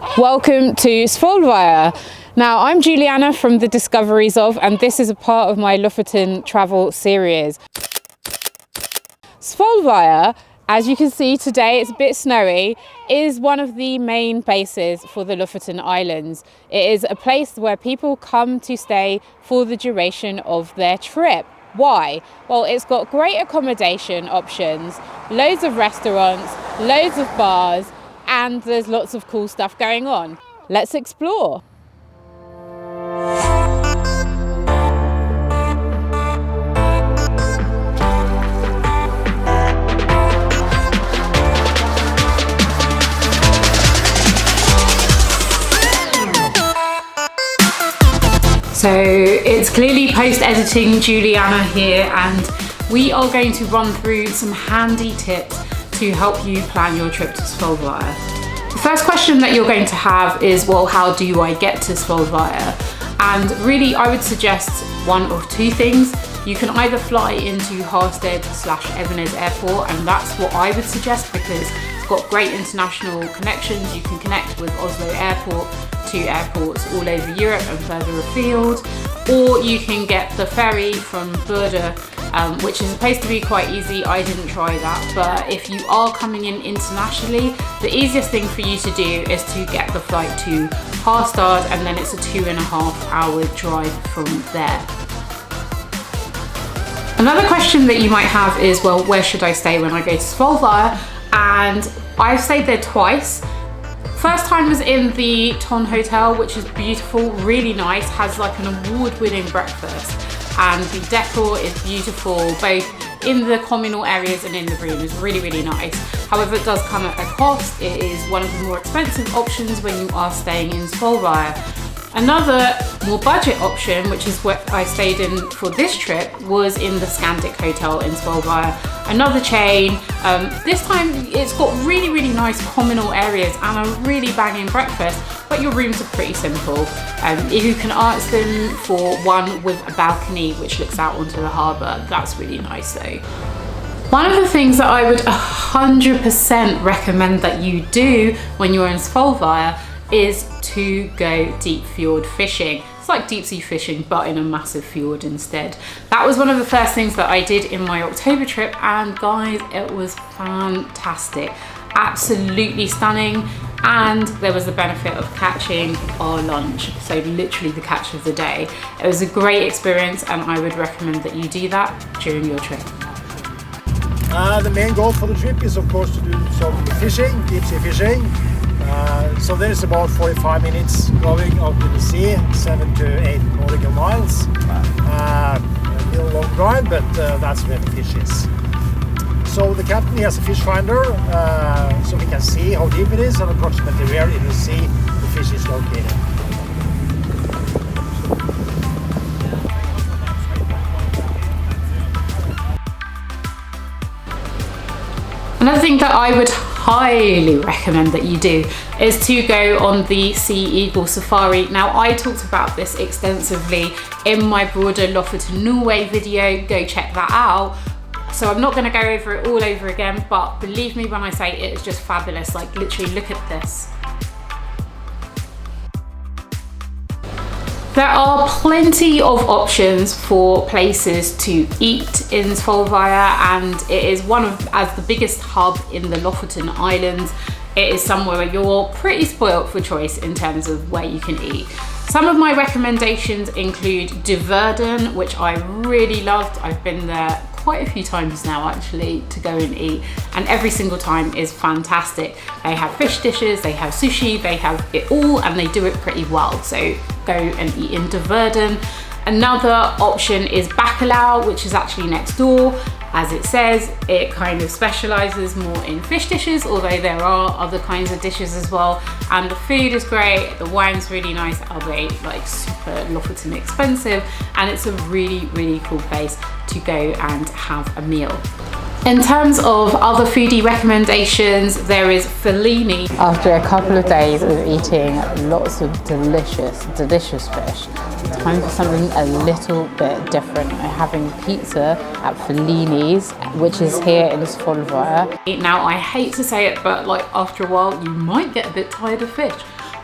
Welcome to Svolvær. Now, I'm Julianna from the Discoveries of, and this is a part of my Lofoten Travel series. Svolvær, as you can see today, it's a bit snowy, is one of the main bases for the Lofoten Islands. It is a place where people come to stay for the duration of their trip. Why? Well, it's got great accommodation options, loads of restaurants, loads of bars, and there's lots of cool stuff going on. Let's explore. So it's clearly post-editing Julianna here, and we are going to run through some handy tips to help you plan your trip to Svolvær. The first question that you're going to have is, well, how do I get to Svolvær? And really, I would suggest one of two things. You can either fly into Harstad/Evenes airport, and that's what I would suggest because it's got great international connections. You can connect with Oslo airport to airports all over Europe and further afield, or you can get the ferry from Verden, which is supposed to be quite easy. I didn't try that, but if you are coming in internationally, the easiest thing for you to do is to get the flight to Harstad, and then it's a 2.5-hour drive from there. Another question that you might have is, well, where should I stay when I go to Svolvær? And I've stayed there twice. First time was in the Ton Hotel, which is beautiful, really nice, has like an award-winning breakfast, and the decor is beautiful, both in the communal areas and in the room. It's really, really nice. However, it does come at a cost. It is one of the more expensive options when you are staying in Svolvær. Another more budget option, which is what I stayed in for this trip, was in the Scandic Hotel in Svolvær, another chain. This time it's got really, really nice communal areas and a really banging breakfast, but your rooms are pretty simple. You can ask them for one with a balcony which looks out onto the harbour. That's really nice though. One of the things that I would 100% recommend that you do when you're in Svolvær is to go deep fjord fishing. It's like deep sea fishing, but in a massive fjord instead. That was one of the first things that I did in my October trip, and guys, it was fantastic. Absolutely stunning. And there was the benefit of catching our lunch, so literally the catch of the day. It was a great experience, and I would recommend that you do that during your trip. The main goal for the trip is, of course, to do some fishing, deep sea fishing. So there's about 45 minutes going out to the sea, 7 to 8 nautical miles. A little long drive, but that's where the fish is. So the captain has a fish finder, so we can see how deep it is and approximately where in the sea the fish is located. Another thing that I would highly recommend that you do is to go on the Sea Eagle Safari. Now, I talked about this extensively in my broader Lofoten Norway video. Go check that out. So I'm not going to go over it all over again, but believe me when I say it is just fabulous. Like, literally, look at this. There are plenty of options for places to eat in Svolvær, and it is as the biggest hub in the Lofoten Islands, it is somewhere where you're pretty spoilt for choice in terms of where you can eat. Some of my recommendations include Verden, which I really loved. I've been there quite a few times now actually to go and eat, and every single time is fantastic. They have fish dishes, they have sushi, they have it all, and they do it pretty well. So go and eat in Verden. Another option is Bacalao, which is actually next door. As it says, it kind of specializes more in fish dishes, although there are other kinds of dishes as well. And the food is great, the wine's really nice, are they like super Lofoten expensive, and it's a really, really cool place to go and have a meal. In terms of other foodie recommendations, there is Fellini. After a couple of days of eating lots of delicious fish, time for something a little bit different. We're having pizza at Fellini's, which is here in Svolvær. Now, I hate to say it, but like after a while, you might get a bit tired of fish.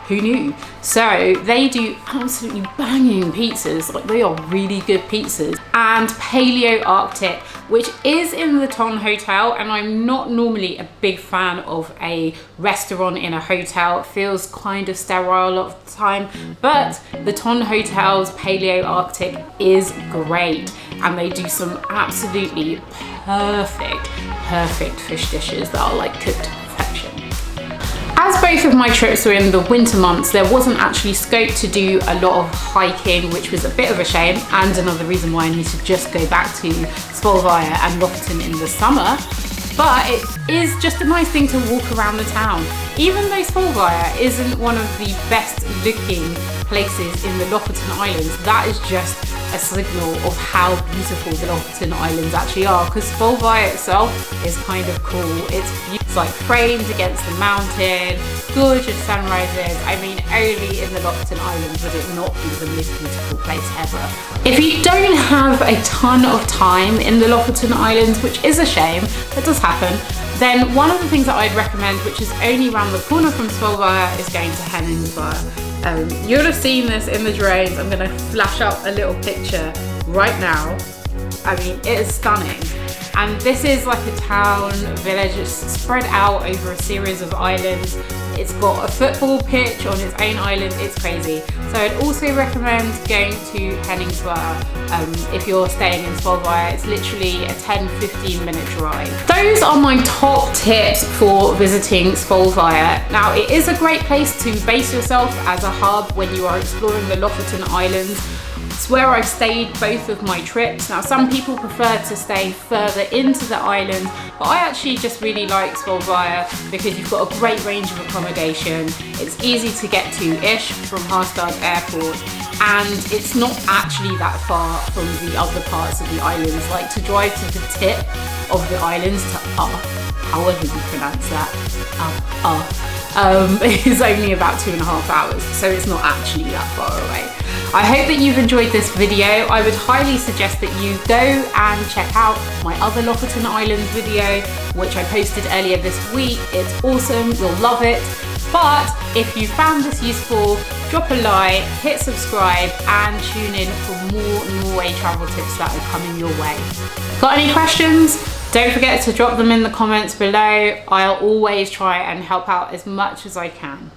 Who knew? So they do absolutely banging pizzas, like they are really good pizzas. And Paleo Arctic, which is in the Ton Hotel, and I'm not normally a big fan of a restaurant in a hotel. It feels kind of sterile a lot of the time, but the Ton Hotel's Paleo Arctic is great, and they do some absolutely perfect fish dishes that are like cooked to perfection. As both of my trips were in the winter months, there wasn't actually scope to do a lot of hiking, which was a bit of a shame, and another reason why I need to just go back to Svolvær and Lofoten in the summer. But it is just a nice thing to walk around the town. Even though Svolvær isn't one of the best looking places in the Lofoten Islands, that is just a signal of how beautiful the Lofoten Islands actually are, because Svolvær itself is kind of cool. It's like framed against the mountain, gorgeous sunrises. I mean, only in the Lofoten Islands would it not be the most beautiful place ever. If you don't have a ton of time in the Lofoten Islands, which is a shame, that does happen, then one of the things that I'd recommend, which is only around the corner from Svolvær, is going to Henningsvær. You'll have seen this in the drones. I'm going to flash up a little picture right now. I mean, it is stunning. And this is like a town village. It's spread out over a series of islands. It's got a football pitch on its own island. It's crazy. So I'd also recommend going to Henningsvær if you're staying in Svolvær. It's literally a 10-15 minute drive. Those are my top tips for visiting Svolvær. Now, it is a great place to base yourself as a hub when you are exploring the Lofoten Islands. It's where I've stayed both of my trips. Now, some people prefer to stay further into the island, but I actually just really like Svolvær because you've got a great range of accommodation. It's easy to get to-ish from Harstad airport, and it's not actually that far from the other parts of the islands. Like, to drive to the tip of the islands, to however you pronounce that, is only about 2.5 hours, so it's not actually that far away. I hope that you've enjoyed this video. I would highly suggest that you go and check out my other Lofoten Islands video, which I posted earlier this week. It's awesome, you'll love it. But if you found this useful, drop a like, hit subscribe, and tune in for more Norway travel tips that are coming your way. Got any questions? Don't forget to drop them in the comments below. I'll always try and help out as much as I can.